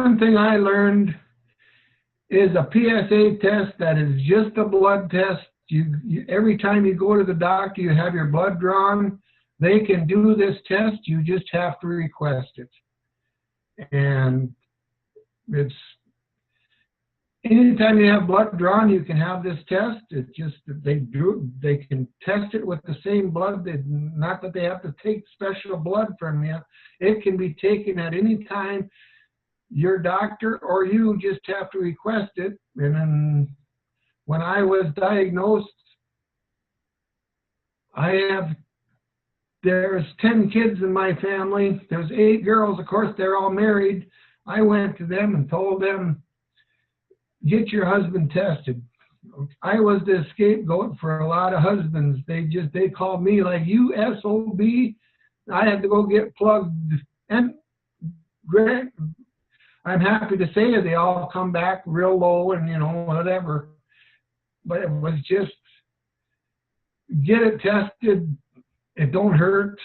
one thing I learned is a PSA test that is just a blood test. Every time you go to the doctor, you have your blood drawn. They can do this test. You just have to request it. And it's anytime you have blood drawn, you can have this test. It's just that they can test it with the same blood. Not that they have to take special blood from you. It can be taken at any time. Your doctor or you just have to request it. And then when I was diagnosed, there's 10 kids in my family. There's 8 girls. Of course, they're all married. I went to them and told them, get your husband tested. I was the scapegoat for a lot of husbands. They called me like, you SOB. I had to go get plugged. And I'm happy to say they all come back real low and, whatever. But it was just, get it tested. It don't hurt.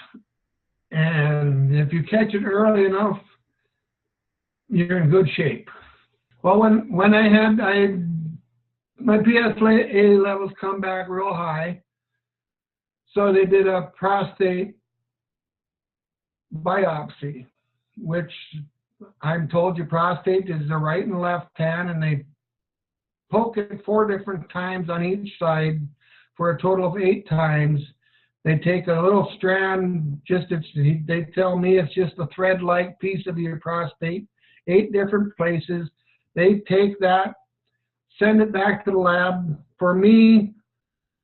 And if you catch it early enough, you're in good shape. Well, when I had my PSA levels come back real high, so they did a prostate biopsy, which I'm told your prostate is the right and left hand, and they poke it 4 different times on each side for a total of 8 times. They take a little strand, they tell me it's just a thread-like piece of your prostate, 8 different places. They take that, send it back to the lab. For me,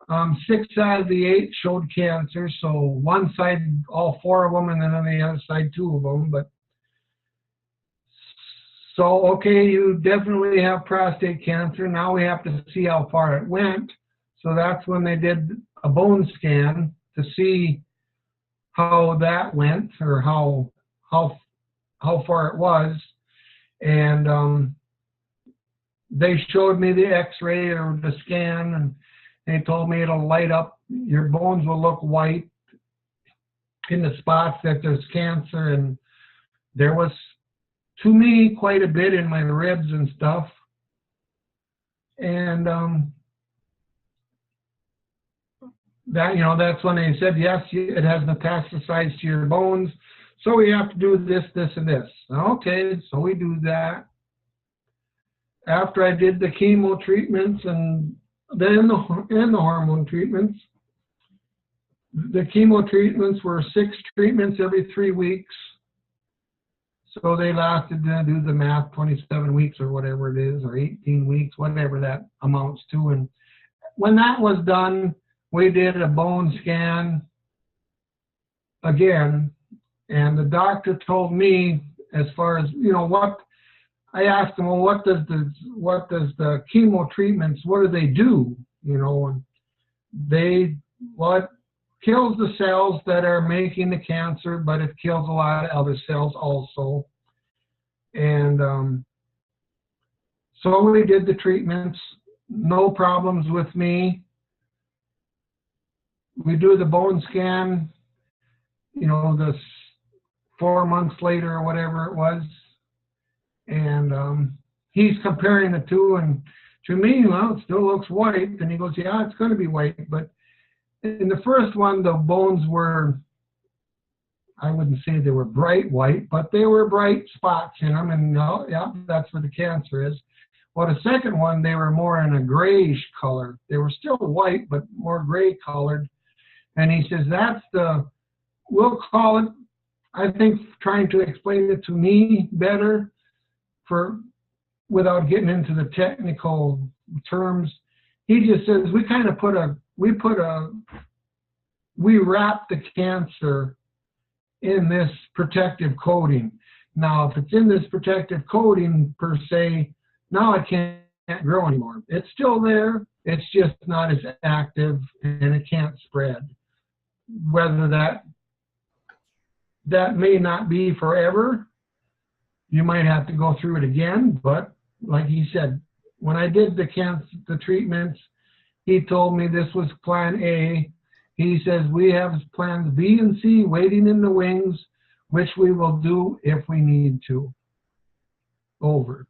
6 out of the 8 showed cancer. So one side, all 4 of them, and then on the other side, 2 of them. So, okay, you definitely have prostate cancer. Now we have to see how far it went. So that's when they did a bone scan to see how that went, or how far it was. And they showed me the x-ray or the scan, and they told me it'll light up. Your bones will look white in the spots that there's cancer. And there was, to me, quite a bit in my ribs and stuff. And that's when they said, yes, it has metastasized to your bones, so we have to do this, this, and this. Okay, so we do that. After I did the chemo treatments and then the hormone treatments, the chemo treatments were 6 treatments every 3 weeks. So they lasted, do the math, 27 weeks or whatever it is, or 18 weeks, whatever that amounts to. And when that was done, we did a bone scan again, and the doctor told me, as far as, what, I asked him, well, what does the chemo treatments, what do they do? And it kills the cells that are making the cancer, but it kills a lot of other cells also. And so we did the treatments, no problems with me. We do the bone scan, this 4 months later or whatever it was. And he's comparing the two, and to me, well, it still looks white. And he goes, yeah, it's going to be white. But in the first one, the bones were, I wouldn't say they were bright white, but they were bright spots in them. And yeah, that's where the cancer is. Well, the second one, they were more in a grayish color. They were still white, but more gray colored. And he says, we'll call it, I think, trying to explain it to me better, without getting into the technical terms. He just says, we wrap the cancer in this protective coating. Now, if it's in this protective coating per se, now it can't grow anymore. It's still there. It's just not as active, and it can't spread. Whether that may not be forever. You might have to go through it again, but like he said, when I did the treatments, he told me this was plan A. He says, we have plans B and C waiting in the wings, which we will do if we need to. over.